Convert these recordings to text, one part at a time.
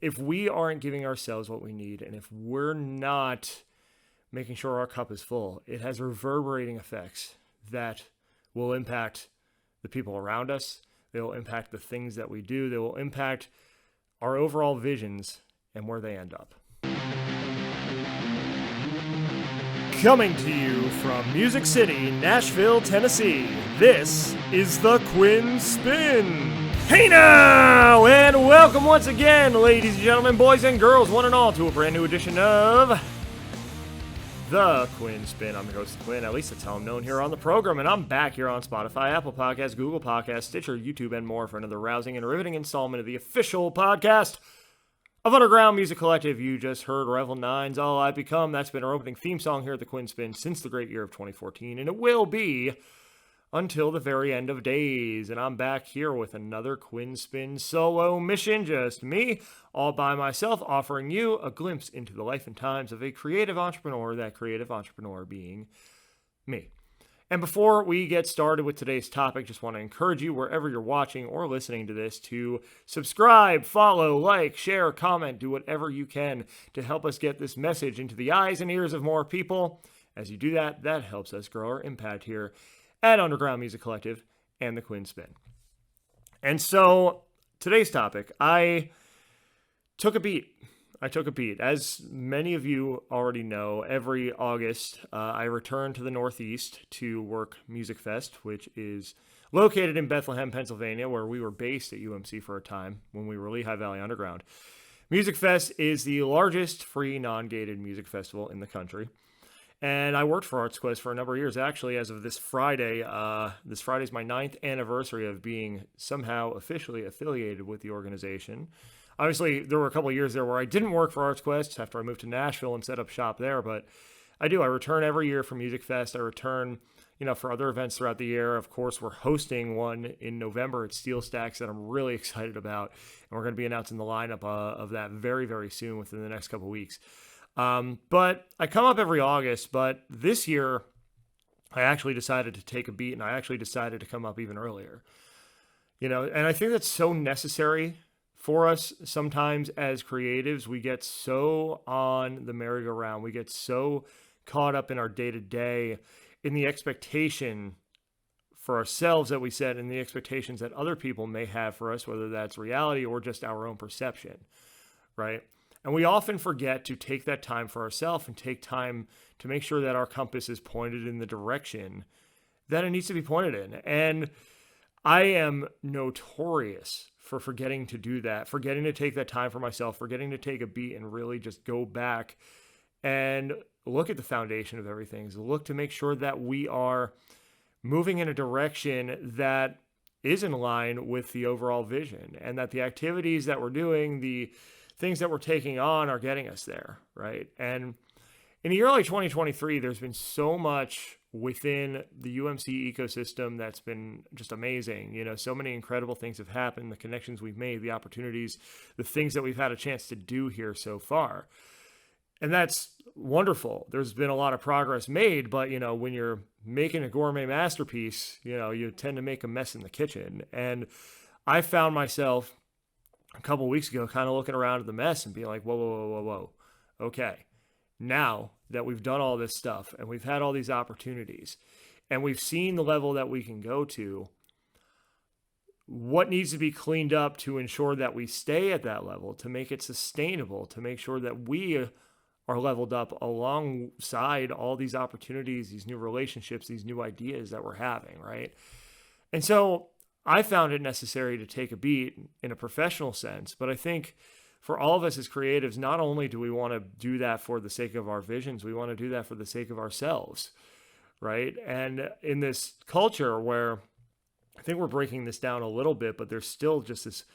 if we aren't giving ourselves what we need, and if we're not making sure our cup is full, it has reverberating effects that will impact the people around us. They will impact the things that we do. They will impact our overall visions and where they end up. Coming to you from Music City, Nashville, Tennessee, this is the Quinn Spinn. Hey now, and welcome once again, ladies and gentlemen, boys and girls, one and all, to a brand new edition of the Quinn Spinn. I'm your host, Quinn. At least that's how I'm known here on the program, and I'm back here on Spotify, Apple Podcasts, Google Podcasts, Stitcher, YouTube, and more for another rousing and riveting installment of the official podcast of Underground Music Collective. You just heard Revel 9's All I've Become. That's been our opening theme song here at the Quinn Spinn since the great year of 2014, and it will be until the very end of days. And I'm back here with another Quinn Spinn solo mission, just me, all by myself, offering you a glimpse into the life and times of a creative entrepreneur, that creative entrepreneur being me. And before we get started with today's topic, just want to encourage you, wherever you're watching or listening to this, to subscribe, follow, like, share, comment, do whatever you can to help us get this message into the eyes and ears of more people. As you do that, that helps us grow our impact here at Underground Music Collective and the Quinn Spinn. And so, today's topic, I took a beat. As many of you already know, every August, I return to the Northeast to work Music Fest, which is located in Bethlehem, Pennsylvania, where we were based at UMC for a time when we were Lehigh Valley Underground. Music Fest is the largest free non-gated music festival in the country. And I worked for ArtsQuest for a number of years. Actually, as of this Friday is my 9th anniversary of being somehow officially affiliated with the organization. Obviously, there were a couple of years there where I didn't work for ArtsQuest after I moved to Nashville and set up shop there, but I do. I return every year for Music Fest. I return, for other events throughout the year. Of course, we're hosting one in November at Steel Stacks that I'm really excited about, and we're going to be announcing the lineup of that very, very soon within the next couple of weeks. But I come up every August, but this year I actually decided to take a beat, and I actually decided to come up even earlier. And I think that's so necessary for us. Sometimes as creatives, we get so on the merry-go-round, we get so caught up in our day-to-day, in the expectation for ourselves that we set, and the expectations that other people may have for us, whether that's reality or just our own perception, right? And we often forget to take that time for ourselves and take time to make sure that our compass is pointed in the direction that it needs to be pointed in. And I am notorious for forgetting to do that, forgetting to take that time for myself, forgetting to take a beat and really just go back and look at the foundation of everything, look to make sure that we are moving in a direction that is in line with the overall vision, and that the activities that we're doing, the things that we're taking on are getting us there, right? And in the early 2023, there's been so much within the UMC ecosystem that's been just amazing. So many incredible things have happened, the connections we've made, the opportunities, the things that we've had a chance to do here so far. And that's wonderful. There's been a lot of progress made, but when you're making a gourmet masterpiece, you tend to make a mess in the kitchen. And I found myself a couple of weeks ago kind of looking around at the mess and being like, whoa. Okay. Now that we've done all this stuff and we've had all these opportunities and we've seen the level that we can go to, what needs to be cleaned up to ensure that we stay at that level, to make it sustainable, to make sure that we are leveled up alongside all these opportunities, these new relationships, these new ideas that we're having, right? And so I found it necessary to take a beat in a professional sense, but I think for all of us as creatives, not only do we want to do that for the sake of our visions, we want to do that for the sake of ourselves, right? And in this culture where I think we're breaking this down a little bit, but there's still just this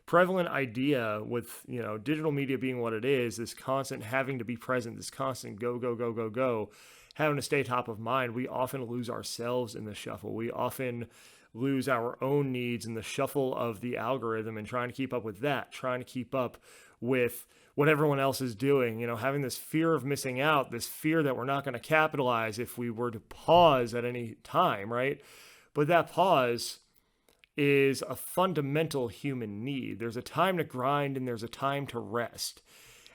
prevalent idea with, digital media being what it is, this constant having to be present, this constant go, having to stay top of mind, we often lose ourselves in the shuffle. We often lose our own needs in the shuffle of the algorithm and trying to keep up with that, trying to keep up with what everyone else is doing, having this fear of missing out, this fear that we're not going to capitalize if we were to pause at any time, right? But that pause is a fundamental human need. There's a time to grind and there's a time to rest.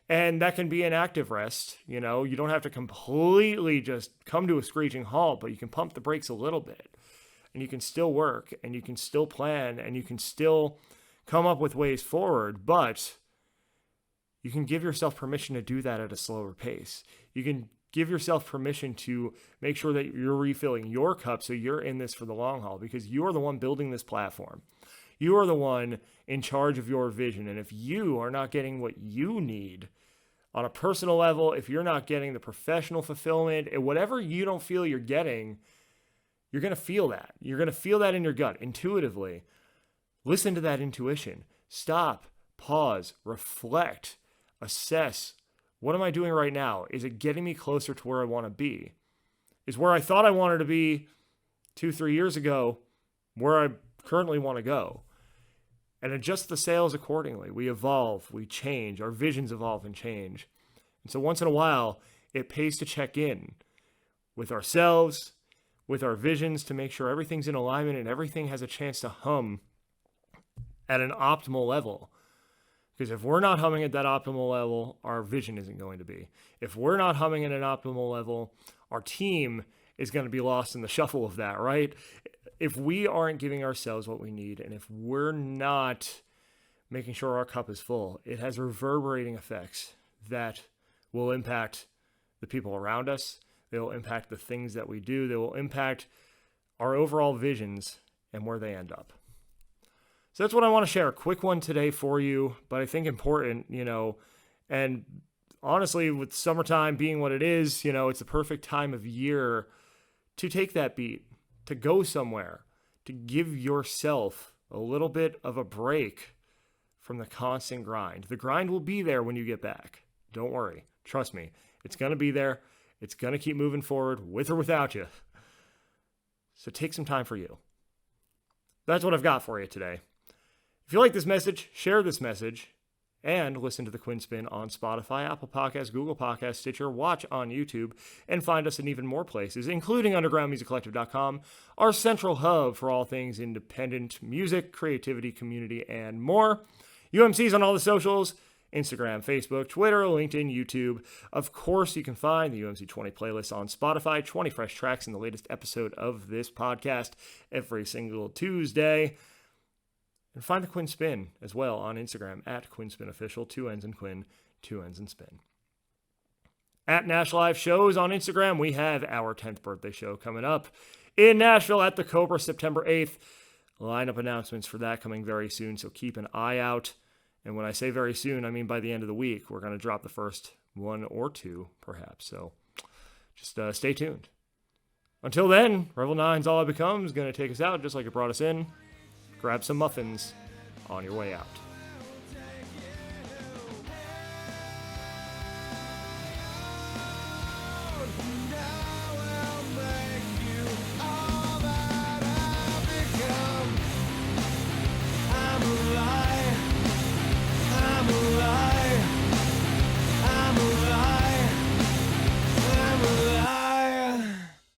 And that can be an active rest. You don't have to completely just come to a screeching halt, but you can pump the brakes a little bit. And you can still work and you can still plan and you can still come up with ways forward, but you can give yourself permission to do that at a slower pace. You can give yourself permission to make sure that you're refilling your cup so you're in this for the long haul, because you're the one building this platform. You are the one in charge of your vision. And if you are not getting what you need on a personal level, if you're not getting the professional fulfillment and whatever you don't feel you're getting, you're going to feel that. You're going to feel that in your gut intuitively. Listen to that intuition. Stop, pause, reflect, assess. What am I doing right now? Is it getting me closer to where I want to be? Is where I thought I wanted to be 2-3 years ago where I currently want to go? And adjust the sails accordingly. We evolve, we change, our visions evolve and change. And so once in a while, it pays to check in with ourselves, with our visions, to make sure everything's in alignment and everything has a chance to hum at an optimal level. Because if we're not humming at that optimal level, our vision isn't going to be. If we're not humming at an optimal level, our team is going to be lost in the shuffle of that, right? If we aren't giving ourselves what we need, and if we're not making sure our cup is full, it has reverberating effects that will impact the people around us. They will impact the things that we do. They will impact our overall visions and where they end up. So that's what I want to share. A quick one today for you, but I think important, and honestly, with summertime being what it is, it's the perfect time of year to take that beat, to go somewhere, to give yourself a little bit of a break from the constant grind. The grind will be there when you get back. Don't worry. Trust me. It's going to be there. It's going to keep moving forward with or without you. So take some time for you. That's what I've got for you today. If you like this message, share this message, and listen to the Quinn Spinn on Spotify, Apple Podcasts, Google Podcasts, Stitcher, watch on YouTube, and find us in even more places, including undergroundmusiccollective.com, our central hub for all things independent music, creativity, community, and more. UMC's on all the socials, Instagram, Facebook, Twitter, LinkedIn, YouTube. Of course, you can find the UMC 20 playlist on Spotify, 20 fresh tracks in the latest episode of this podcast every single Tuesday. And find the Quinn Spinn as well on Instagram at Quinn Spinn Official, 2 N's in Quinn, 2 N's in Spin. At Nash Live Shows on Instagram, we have our 10th birthday show coming up in Nashville at the Cobra, September 8th. Lineup announcements for that coming very soon, so keep an eye out. And when I say very soon, I mean by the end of the week. We're going to drop the first one or two, perhaps. So just stay tuned. Until then, Revel 9's All I Become is going to take us out just like it brought us in. Grab some muffins on your way out.